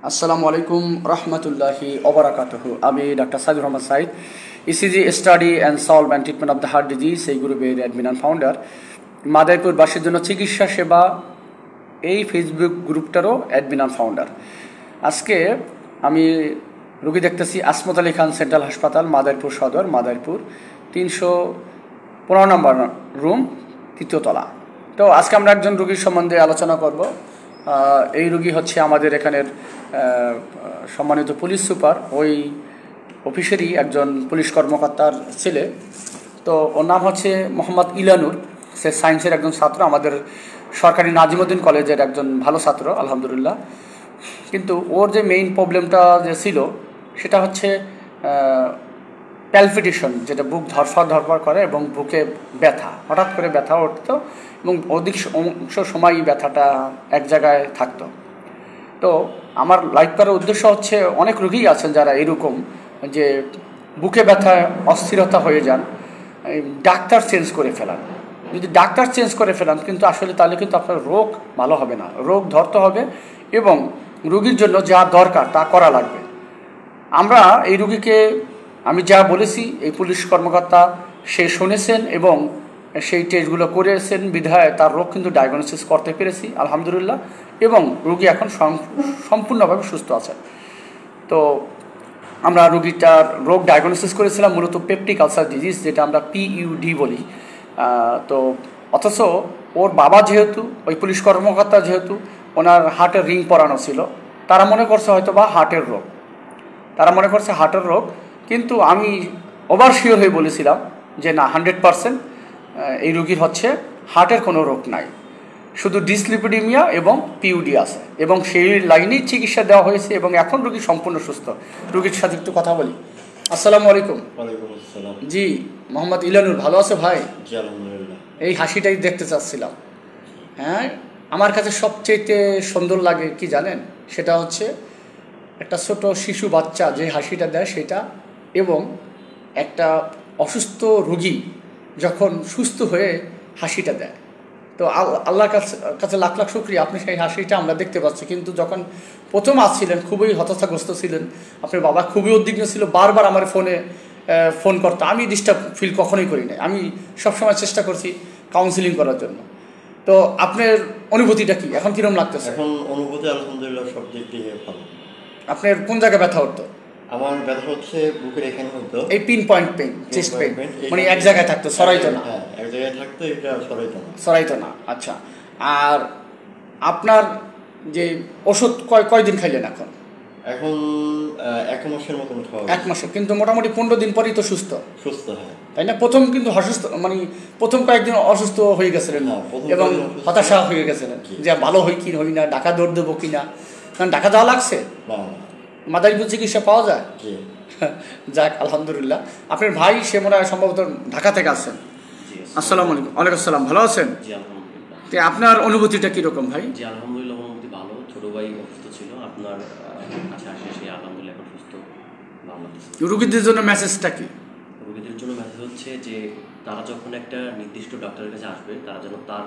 আসসালামু আলাইকুম রহমতুল্লাহি ওবারাকাতুহু। আমি doctor Saidur Rahman Sayed, ECG study and solve and treatment of the heart disease, এই গ্রুপের অ্যাডমিন অ্যান্ড ফাউন্ডার। মাদারীপুরবাসীর জন্য চিকিৎসা সেবা এই ফেসবুক গ্রুপটারও অ্যাডমিন অ্যান্ড ফাউন্ডার। আজকে আমি রোগী দেখতেছি আসমত আলী খান সেন্ট্রাল হাসপাতাল, মাদারীপুর সদর, মাদারীপুর 315 নম্বর রুম, 3য় তলা। তো আজকে আমরা একজন রোগীর সম্বন্ধে আলোচনা করব। এই রোগী হচ্ছে আমাদের এখানের সম্মানিত পুলিশ সুপার, ওই অফিসেরই একজন পুলিশ কর্মকর্তার ছেলে। তো ওর নাম হচ্ছে মোহাম্মদ ইলানুর। সে সায়েন্সের একজন ছাত্র, আমাদের সরকারি নাজিমুদ্দিন কলেজের একজন ভালো ছাত্র আলহামদুলিল্লাহ। কিন্তু ওর যে মেইন প্রবলেমটা যে ছিল সেটা হচ্ছে প্যালপিটেশন, যেটা বুক ধরফর করে এবং বুকে ব্যথা, হঠাৎ করে ব্যথা উঠতো এবং অধিকাংশ সময় ব্যথাটা এক জায়গায় থাকতো। তো আমার লাইভ করার উদ্দেশ্য হচ্ছে, অনেক রোগী আছেন যারা এরকম যে বুকে ব্যথায় অস্থিরতা হয়ে যান, ডাক্তার চেঞ্জ করে ফেলান। যদি ডাক্তার চেঞ্জ করে ফেলান কিন্তু আসলে তাহলে কিন্তু আপনার রোগ ভালো হবে না, রোগ ধরতে হবে এবং রোগীর জন্য যা দরকার তা করা লাগবে। আমরা এই রোগীকে আমি যা বলেছি, এই পুলিশ কর্মকর্তা সে শুনেছেন এবং সেই টেস্টগুলো করেছেন বিধায় তার রোগ কিন্তু ডায়াগনোসিস করতে পেরেছি আলহামদুলিল্লাহ, এবং রোগী এখন সম্পূর্ণভাবে সুস্থ আছে। তো আমরা রোগীটার রোগ ডায়াগনোসিস করেছিলাম মূলত পেপটিক আলসার ডিজিজ, যেটা আমরা PUD বলি। তো অথচ ওর বাবা যেহেতু ওই পুলিশ কর্মকর্তা, যেহেতু ওনার হার্টের রিং পরানো ছিল, তারা মনে করছে হয়তো বা হার্টের রোগ, কিন্তু আমি ওভার শিওর হয়ে বলেছিলাম যে না, 100% এই রোগীর হচ্ছে হার্টের কোনো রোগ নাই, শুধু ডিসলিপিডিমিয়া এবং PUD আছে, এবং সেই লাইনেই চিকিৎসা দেওয়া হয়েছে এবং এখন রোগী সম্পূর্ণ সুস্থ। রোগীর সাথে একটু কথা বলি। আসসালামু আলাইকুম। জি মোহাম্মদ ইলানুর, ভালো আছে ভাই? এই হাসিটাই দেখতে চাচ্ছিলাম। হ্যাঁ, আমার কাছে সবচেয়ে সুন্দর লাগে কি জানেন, সেটা হচ্ছে একটা ছোট শিশু বাচ্চা যে হাসিটা দেয় সেটা, এবং একটা অসুস্থ রোগী যখন সুস্থ হয়ে হাসিটা দেয়। তো আল্লাহর কাছে লাখ লাখ শুকরিয়া, আপনি সেই হাসিটা আমরা দেখতে পাচ্ছি। কিন্তু যখন প্রথম আসছিলেন খুবই হতাশাগ্রস্ত ছিলেন, আপনার বাবা খুবই উদ্বিগ্ন ছিল, বারবার আমার ফোন করতো। আমি ডিস্টার্ব ফিল কখনোই করি নাই, আমি সবসময় চেষ্টা করছি কাউন্সিলিং করার জন্য। তো আপনার অনুভূতিটা কি এখন, কিরকম লাগতেছে? এখন অনুভূতি আলহামদুলিল্লাহ সব দিক থেকে ভালো। আপনার কোন জায়গায় ব্যথা হতো? আমার ব্যথা হচ্ছে বুকের এখানে হতো, এই pin point pain, chest pain, মানে এক জায়গায় থাকতো, সরাইতো না? হ্যাঁ, এক জায়গায় থাকতো, এটা সরাইতো না। আচ্ছা, আর আপনার যে ওষুধ কয়দিন খাইলেন এখন? এখন 1 মাসের মতন খাওয়া। 1 মাসে, কিন্তু মোটামুটি 15 দিন পরেই তো সুস্থ, হ্যাঁ, তাই না? প্রথম কিন্তু অসুস্থ, মানে প্রথম কয়েকদিন অসুস্থ হয়ে গেছিলেন এবং হতাশা হয়ে গেছিলেন যে ভালো হই কি হই না, ঢাকা দৌড় দেবো কিনা, কারণ ঢাকা যাওয়া লাগছে, মাদারীপুর চিকিৎসা পাওয়া যায়। যাক আলহামদুলিল্লাহ। আপনার ভাই সে মনে হয় সম্ভবত ঢাকা থেকে আসছেন। আসসালামু আলাইকুম। ওয়ালাইকুম আসসালাম, ভালো আছেন? তো আপনার অনুভূতিটা কিরকম ভাই? জি আলহামদুলিল্লাহ, অনুভূতি ভালো। ছোট ভাই অসুস্থ ছিল, আপনার কাছে আসে সে আলহামদুলিল্লাহ এখন সুস্থ, ভালো আছে। রোগীদের জন্য মেসেজটা কি? রোগীদের জন্য মেসেজ হচ্ছে যে তারা যখন একটা নির্দিষ্ট ডাক্তারের কাছে আসবে, তারা যেন তার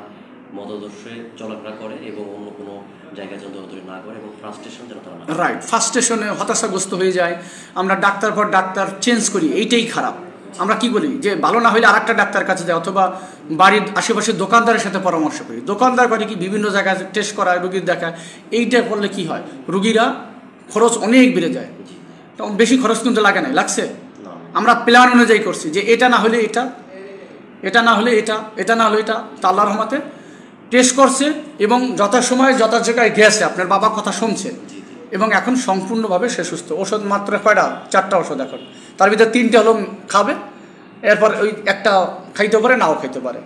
মতাদর্শে চলাফেরা করে এবং অন্য কোনো জায়গায় যেন দৌড়াদৌড়ি না করে, এবং ফ্রাস্ট্রেশন যেন তারা না। রাইট, ফ্রাস্ট্রেশনে হতাশাগ্রস্ত হয়ে যায়, আমরা ডাক্তার পর ডাক্তার চেঞ্জ করি, এইটাই খারাপ। আমরা কি বলি যে ভালো না হলে আরেকটা ডাক্তার কাছে যায়, অথবা বাড়ির আশেপাশে দোকানদারের সাথে পরামর্শ করি। দোকানদার করে কি বিভিন্ন জায়গায় টেস্ট করায়, রোগীর দেখায়। এইটা করলে কি হয়, রোগীরা খরচ অনেক বেড়ে যায়। তখন বেশি খরচ কিন্তু লাগে নাই, লাগছে। আমরা প্ল্যান অনুযায়ী করছি যে এটা না হলে এটা, এটা না হলে এটা, এটা না হলে এটা। তা আল্লাহর রহমতে টেস্ট করছে এবং যথাসময়ে যথা জায়গায় গেছে, আপনার বাবা কথা শুনছে এবং এখন সম্পূর্ণভাবে সে সুস্থ। ওষুধ মাত্র কয়টা? 4টা ওষুধ এখন, তার ভিতরে 3টে হলো খাবে, এরপর ওই একটা খাইতে পারে, নাও খাইতে পারে।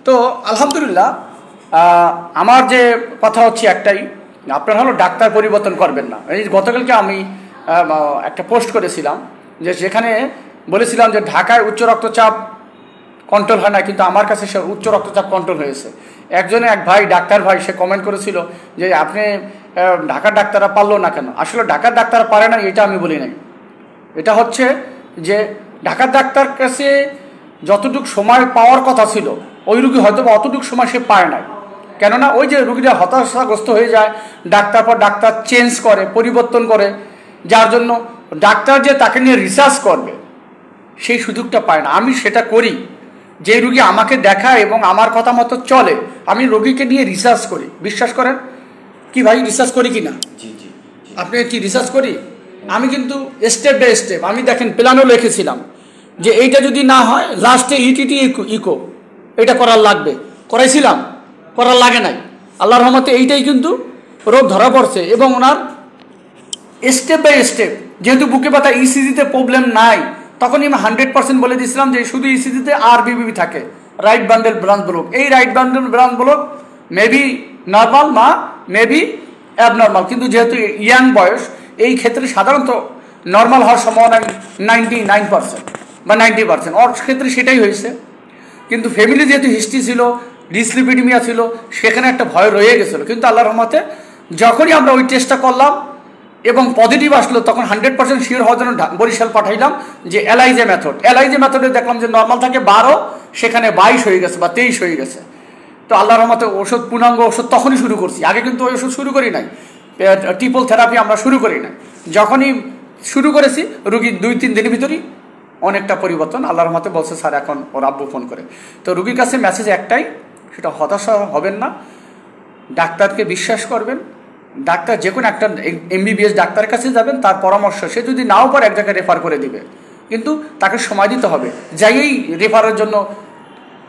তো আলহামদুলিল্লাহ, আমার যে কথা হচ্ছে একটাই, আপনারা হলো ডাক্তার পরিবর্তন করবেন না। এই গতকালকে আমি একটা পোস্ট করেছিলাম যে যেখানে বলেছিলাম যে ঢাকায় উচ্চ রক্তচাপ কন্ট্রোল হয় না, কিন্তু আমার কাছে সে উচ্চ রক্তচাপ কন্ট্রোল হয়েছে। এক ভাই, ডাক্তার ভাই, সে কমেন্ট করেছিল যে আপনি ঢাকার ডাক্তাররা পারলো না কেন। আসলে ঢাকার ডাক্তার পারে না এটা আমি বলি নাই, এটা হচ্ছে যে ঢাকার ডাক্তার কাছে যতটুকু সময় পাওয়ার কথা ছিল ওই রোগী হয়তো বা অতটুকু সময় সে পায় নাই। কেননা ওই যে রুগীরা হতাশাগ্রস্ত হয়ে যায়, ডাক্তার পর ডাক্তার চেঞ্জ করে, পরিবর্তন করে, যার জন্য ডাক্তার যে তাকে নিয়ে রিসার্চ করবে সেই সুযোগটা পায় না। আমি সেটা করি, যে রুগী আমাকে দেখায় এবং আমার কথা মতো চলে, আমি রোগীকে নিয়ে রিসার্চ করি। বিশ্বাস করেন কি ভাই, রিসার্চ করি কি না? জি জি জি। আপনি কি রিসার্চ করি? আমি কিন্তু স্টেপ বাই স্টেপ, আমি দেখেন প্ল্যানও লিখেছিলাম যে এইটা যদি না হয় লাস্টে ইটিটি ইকো এটা করার লাগবে, করাইছিলাম, করার লাগে নাই। আল্লাহর রহমতে এইটাই কিন্তু রোগ ধরা পড়ছে এবং ওনার স্টেপ বাই স্টেপ, যেহেতু বুকে ব্যথা ইসিজিতে প্রবলেম নাই, তখনই আমি 100% বলে দিয়েছিলাম যে শুধু ইসিজিতে RBBB থাকে, রাইট বান্ডেল ব্রাঞ্চ ব্লক। এই right bundle branch block maybe normal বা মেবি অ্যাবনর্মাল, কিন্তু যেহেতু ইয়াং বয়স, এই ক্ষেত্রে সাধারণত নর্মাল হওয়ার সম্ভাবনা 99% বা 90%, ওর ক্ষেত্রে সেটাই হয়েছে। কিন্তু ফ্যামিলি যেহেতু হিস্ট্রি ছিল, ডিসলিপিডিমিয়া ছিল, সেখানে একটা ভয় রয়ে গেছিলো। কিন্তু আল্লাহর রহমতে যখনই আমরা ওই টেস্টটা করলাম এবং পজিটিভ আসলো, তখন 100% শিওর হওয়ার জন্য বরিশাল পাঠাইলাম যে এলাইজে মেথডে দেখলাম যে নর্মাল থাকে 12, সেখানে 22 হয়ে গেছে বা 23 হয়ে গেছে। তো আল্লাহর রহমতে ওষুধ, পূর্ণাঙ্গ ওষুধ তখনই শুরু করছি, আগে কিন্তু ওই ওষুধ শুরু করি নাই, ট্রিপল থেরাপি আমরা শুরু করি নাই। যখনই শুরু করেছি রুগী 2-3 দিনের ভিতরেই অনেকটা পরিবর্তন। আল্লাহর রহমতে বলছে স্যার এখন ওর আব্বু ফোন করে। তো রুগীর কাছে মেসেজ একটাই, সেটা হতাশা হবেন না, ডাক্তারকে বিশ্বাস করবেন। ডাক্তার যে কোনো একটা MBBS ডাক্তারের কাছে যাবেন, তার পরামর্শ, সে যদি নাও পারে এক জায়গায় রেফার করে দিবে, কিন্তু তাকে সময় দিতে হবে। যাইয়েই রেফারের জন্য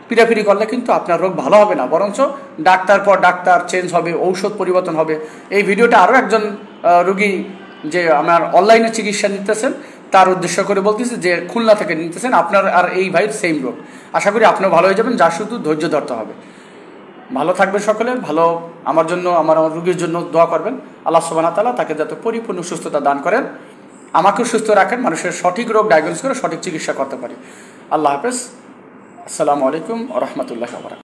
পিড়াপিড়ি করলে কিন্তু আপনার রোগ ভালো হবে না, বরঞ্চ ডাক্তার পর ডাক্তার চেঞ্জ হবে, ঔষধ পরিবর্তন হবে। এই ভিডিওটা আরও একজন রুগী যে আমার অনলাইনে চিকিৎসা নিতেছেন তার উদ্দেশ্য করে বলতেছি, যে খুলনা থেকে নিতেছেন, আপনার আর এই ভাইয়ের সেম রোগ। আশা করি আপনিও ভালো হয়ে যাবেন, যা শুধু ধৈর্য ধরতে হবে। ভালো থাকবেন সকলে, ভালো আমার জন্য, আমার রুগীর জন্য দোয়া করবেন। আল্লাহ সুবহানাহু ওয়া তাআলা তাকে যাতে পরিপূর্ণ সুস্থতা দান করেন, আমাকেও সুস্থ রাখেন, মানুষের সঠিক রোগ ডায়াগনোস করে সঠিক চিকিৎসা করতে পারি। আল্লাহ হাফেজ, আসসালামু আলাইকুম ওয়া রাহমাতুল্লাহি ওয়া বারাকাতুহু।